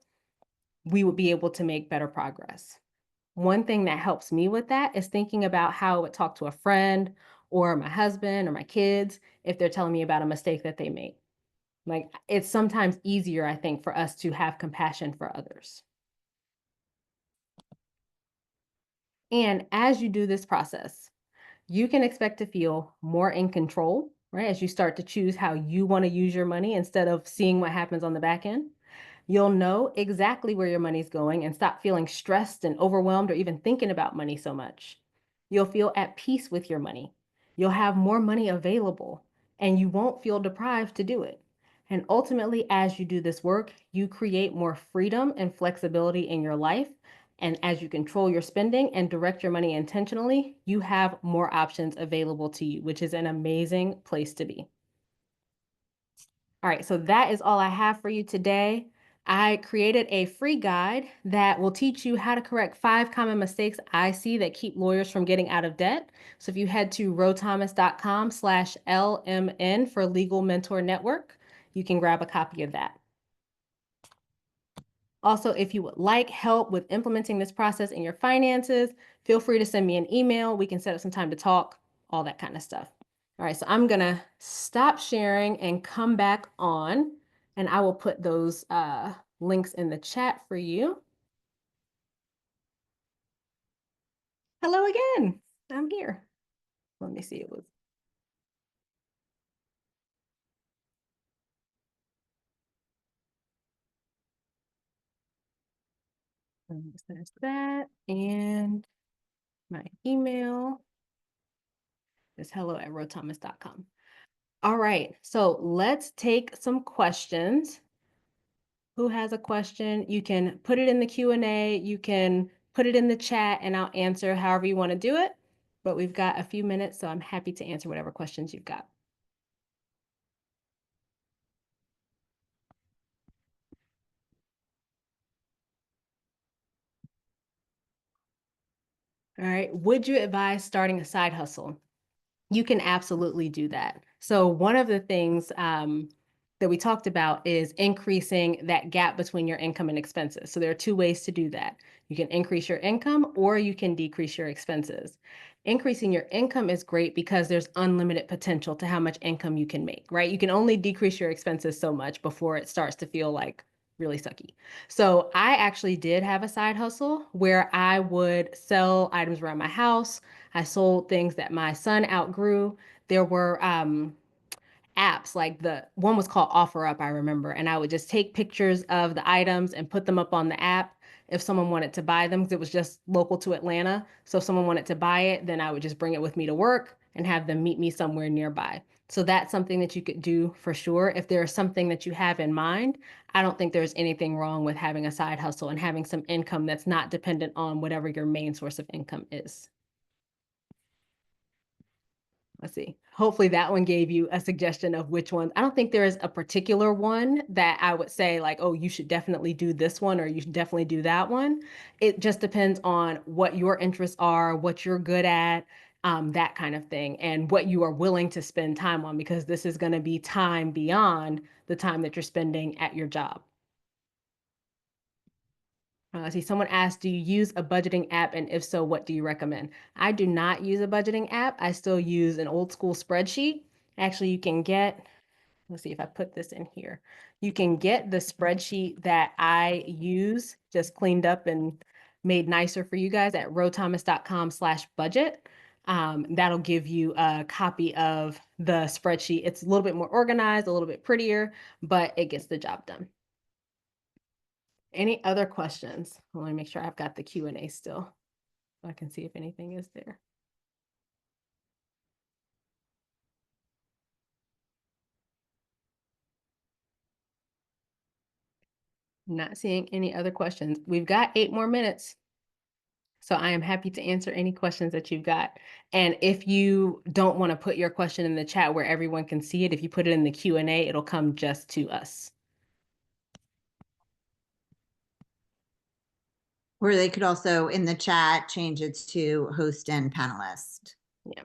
we would be able to make better progress. One thing that helps me with that is thinking about how I would talk to a friend or my husband or my kids if they're telling me about a mistake that they made. Like, it's sometimes easier, I think, for us to have compassion for others. And as you do this process, you can expect to feel more in control, right? As you start to choose how you want to use your money instead of seeing what happens on the back end. You'll know exactly where your money's going and stop feeling stressed and overwhelmed or even thinking about money so much. You'll feel at peace with your money. You'll have more money available and you won't feel deprived to do it. And ultimately, as you do this work, you create more freedom and flexibility in your life. And as you control your spending and direct your money intentionally, you have more options available to you, which is an amazing place to be. All right, so that is all I have for you today. I created a free guide that will teach you how to correct 5 common mistakes I see that keep lawyers from getting out of debt. So if you head to rothomas.com/LMN for Legal Mentor Network, you can grab a copy of that. Also, if you would like help with implementing this process in your finances, feel free to send me an email. We can set up some time to talk, all that kind of stuff. All right, so I'm gonna stop sharing and come back on, and I will put those links in the chat for you. Hello again, I'm here. Let me see, there's that, and my email is hello@rothomas.com. All right, so let's take some questions. Who has a question? You can put it in the Q&A, you can put it in the chat, and I'll answer however you want to do it. But we've got a few minutes, so I'm happy to answer whatever questions you've got. All right, would you advise starting a side hustle? You can absolutely do that. So one of the things that we talked about is increasing that gap between your income and expenses. So there are 2 ways to do that. You can increase your income or you can decrease your expenses. Increasing your income is great because there's unlimited potential to how much income you can make, right? You can only decrease your expenses so much before it starts to feel like really sucky. So I actually did have a side hustle where I would sell items around my house. I sold things that my son outgrew. There were apps, like the one was called OfferUp, I remember, and I would just take pictures of the items and put them up on the app if someone wanted to buy them, because it was just local to Atlanta. So if someone wanted to buy it, then I would just bring it with me to work and have them meet me somewhere nearby. So that's something that you could do for sure. If there is something that you have in mind, I don't think there's anything wrong with having a side hustle and having some income that's not dependent on whatever your main source of income is. Let's see. Hopefully that one gave you a suggestion of which one. I don't think there is a particular one that I would say like, oh, you should definitely do this one or you should definitely do that one. It just depends on what your interests are, what you're good at, that kind of thing, and what you are willing to spend time on, because this is going to be time beyond the time that you're spending at your job. See, someone asked, do you use a budgeting app? And if so, what do you recommend? I do not use a budgeting app. I still use an old school spreadsheet. Actually, you can get, let's see if I put this in here. You can get the spreadsheet that I use, just cleaned up and made nicer for you guys, at rothomas.com/budget. That'll give you a copy of the spreadsheet. It's a little bit more organized, a little bit prettier, but it gets the job done. Any other questions? Let me make sure I've got the Q&A still, so I can see if anything is there. Not seeing any other questions. We've got 8 more minutes, so I am happy to answer any questions that you've got. And if you don't want to put your question in the chat where everyone can see it, if you put it in the Q&A, it'll come just to us. Or they could also, in the chat, change it to host and panelist. Yeah.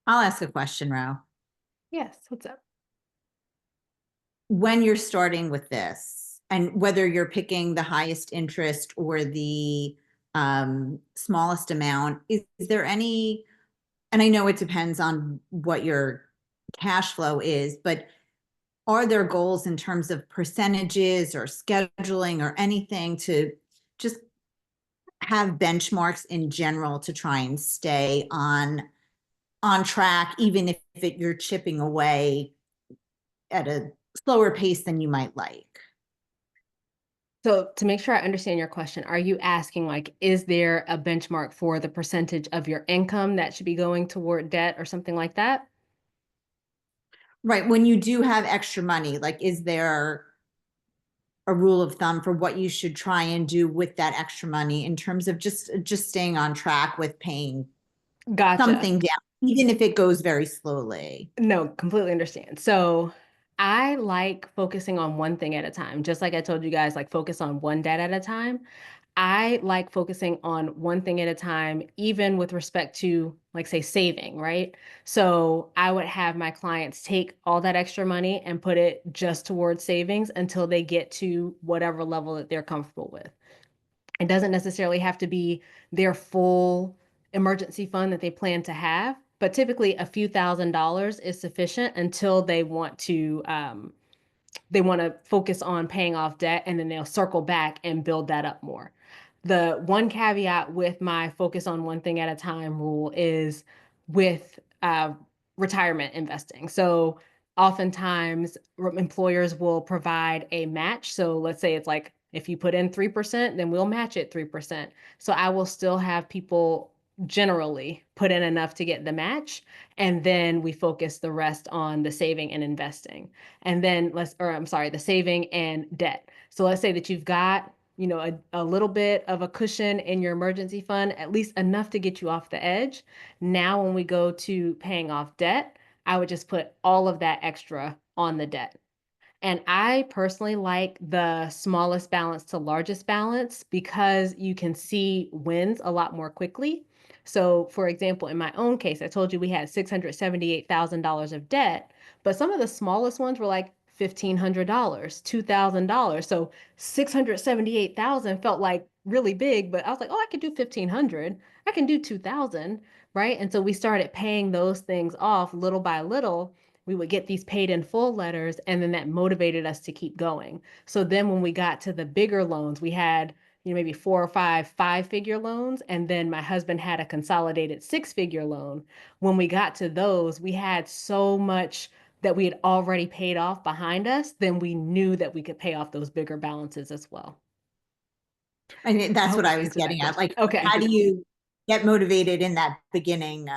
I'll ask a question, Ro. Yes, what's up? When you're starting with this, and whether you're picking the highest interest or the smallest amount, is there any, and I know it depends on what your cash flow is, but are there goals in terms of percentages or scheduling or anything to just have benchmarks in general to try and stay on track, even if you're chipping away at a slower pace than you might like? So to make sure I understand your question, are you asking, like, is there a benchmark for the percentage of your income that should be going toward debt or something like that? Right. When you do have extra money, like, is there a rule of thumb for what you should try and do with that extra money in terms of just staying on track with paying Gotcha. something down, even if it goes very slowly? No, completely understand. So I like focusing on one thing at a time. Just like I told you guys, like, focus on one debt at a time. I like focusing on one thing at a time, even with respect to, like, say, saving, right? So I would have my clients take all that extra money and put it just towards savings until they get to whatever level that they're comfortable with. It doesn't necessarily have to be their full emergency fund that they plan to have, but typically a few $1,000s is sufficient until they want to focus on paying off debt, and then they'll circle back and build that up more. The one caveat with my focus on one thing at a time rule is with retirement investing. So oftentimes employers will provide a match. So let's say it's like, if you put in 3%, then we'll match it 3%. So I will still have people generally put in enough to get the match, and then we focus the rest on the saving and investing. And then the saving and debt. So let's say that you've got, a little bit of a cushion in your emergency fund, at least enough to get you off the edge. Now, when we go to paying off debt, I would just put all of that extra on the debt. And I personally like the smallest balance to largest balance because you can see wins a lot more quickly. So, for example, in my own case, I told you we had $678,000 of debt, but some of the smallest ones were like $1,500, $2,000. So 678,000 felt like really big, but I was like, oh, I could do 1,500. I can do 2,000, right? And so we started paying those things off little by little. We would get these paid in full letters, and then that motivated us to keep going. So then when we got to the bigger loans, we had, maybe 4 or 5 figure loans, and then my husband had a consolidated 6-figure loan. When we got to those, we had so much that we had already paid off behind us, then we knew that we could pay off those bigger balances as well. I mean, that's what I I was answered that getting at. question. Like, Okay. how do you get motivated in that beginning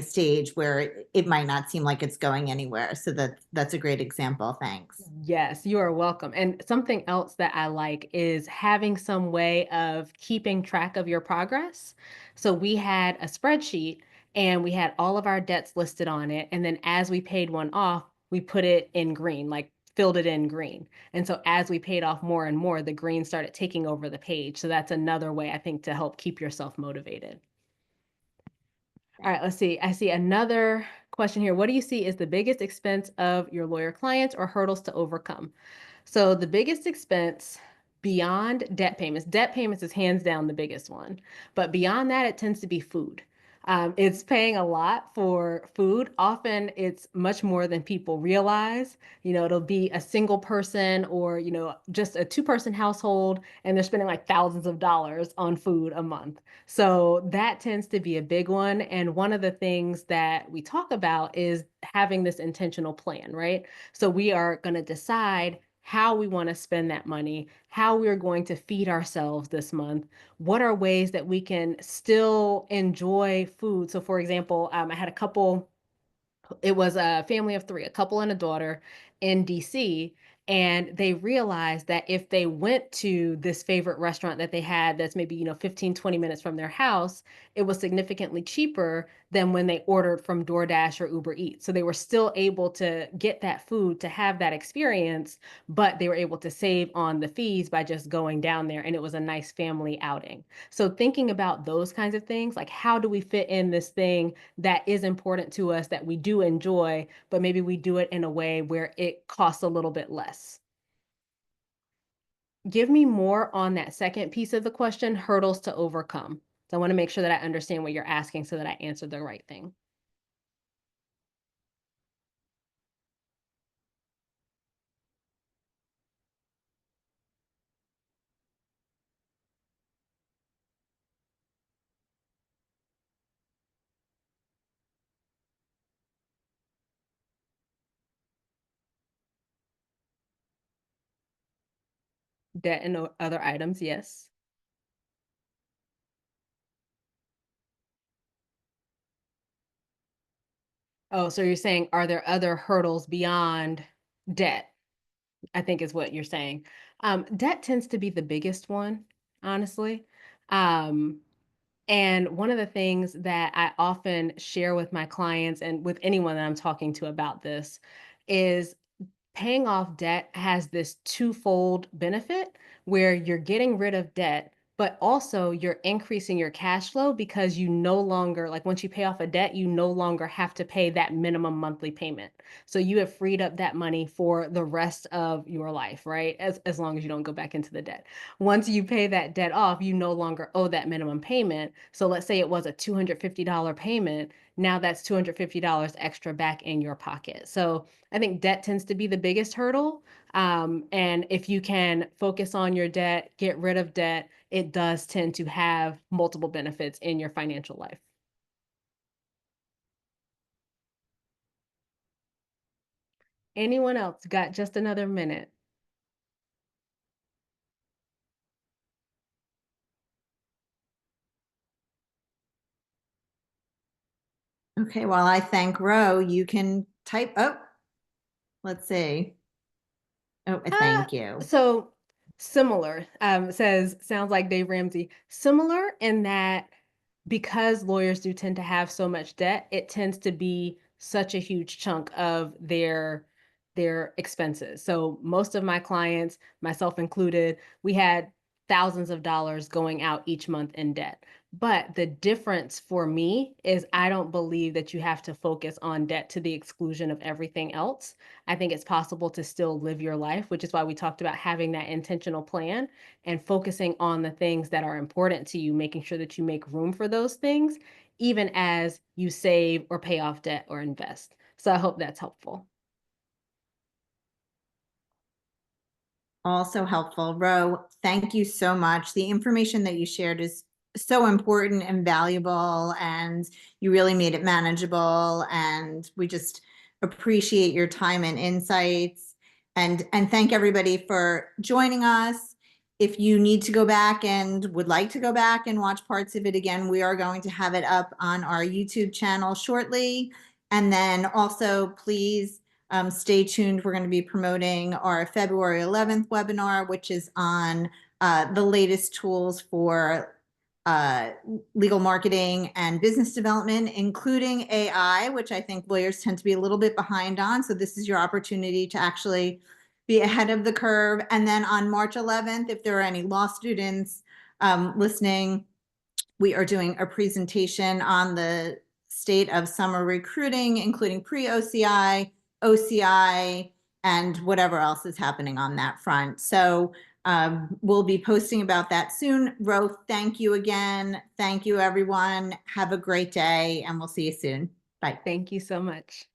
stage where it might not seem like it's going anywhere? So that's a great example. Thanks. Yes, you are welcome. And something else that I like is having some way of keeping track of your progress. So we had a spreadsheet, and we had all of our debts listed on it. And then as we paid one off, we put it in green, like filled it in green. And so as we paid off more and more, the green started taking over the page. So that's another way, I think, to help keep yourself motivated. All right, let's see. I see another question here. What do you see is the biggest expense of your lawyer clients or hurdles to overcome? So the biggest expense beyond debt payments is hands down the biggest one. But beyond that, it tends to be food. It's paying a lot for food. Often it's much more than people realize. It'll be a single person or, just a two-person household, and they're spending like thousands of dollars on food a month. So that tends to be a big one. And one of the things that we talk about is having this intentional plan, right? So we are going to decide how we want to spend that money, how we're going to feed ourselves this month, what are ways that we can still enjoy food. So, for example, I had a couple, it was a family of three, a couple and a daughter in DC. And they realized that if they went to this favorite restaurant that they had that's maybe, 15, 20 minutes from their house, it was significantly cheaper than when they ordered from DoorDash or Uber Eats. So they were still able to get that food to have that experience, but they were able to save on the fees by just going down there. And it was a nice family outing. So thinking about those kinds of things, like how do we fit in this thing that is important to us that we do enjoy, but maybe we do it in a way where it costs a little bit less. Give me more on that second piece of the question, hurdles to overcome. So I want to make sure that I understand what you're asking so that I answer the right thing. Debt and other items, yes. Oh, so you're saying, are there other hurdles beyond debt? I think is what you're saying. Debt tends to be the biggest one, honestly. Um, And one of the things that I often share with my clients and with anyone that I'm talking to about this is paying off debt has this twofold benefit where you're getting rid of debt, but also you're increasing your cash flow because you no longer, like once you pay off a debt, you no longer have to pay that minimum monthly payment. So you have freed up that money for the rest of your life, right? As long as you don't go back into the debt. Once you pay that debt off, you no longer owe that minimum payment. So let's say it was a $250 payment. Now that's $250 extra back in your pocket. So I think debt tends to be the biggest hurdle. And if you can focus on your debt, get rid of debt, it does tend to have multiple benefits in your financial life. Anyone else got just another minute? Okay, while I thank Ro, you can type, oh, let's see. Oh, Ah, thank you. so similar, sounds like Dave Ramsey. Similar in that because lawyers do tend to have so much debt, it tends to be such a huge chunk of their expenses. So most of my clients, myself included, we had thousands of dollars going out each month in debt. But the difference for me is I don't believe that you have to focus on debt to the exclusion of everything else. I think it's possible to still live your life, which is why we talked about having that intentional plan and focusing on the things that are important to you, making sure that you make room for those things, even as you save or pay off debt or invest. So I hope that's helpful. Also helpful. Ro, thank you so much. The information that you shared is so important and valuable, and you really made it manageable. And we just appreciate your time and insights. And thank everybody for joining us. If you need to go back and would like to go back and watch parts of it again, we are going to have it up on our YouTube channel shortly. And then also, please stay tuned. We're going to be promoting our February 11th webinar, which is on the latest tools for legal marketing and business development, including AI, which I think lawyers tend to be a little bit behind on. So this is your opportunity to actually be ahead of the curve. And then on March 11th, if there are any law students listening, we are doing a presentation on the state of summer recruiting, including pre-OCI, OCI, and whatever else is happening on that front. So we'll be posting about that soon. Ro, thank you again. Thank you, everyone. Have a great day, and we'll see you soon. Bye. Thank you so much.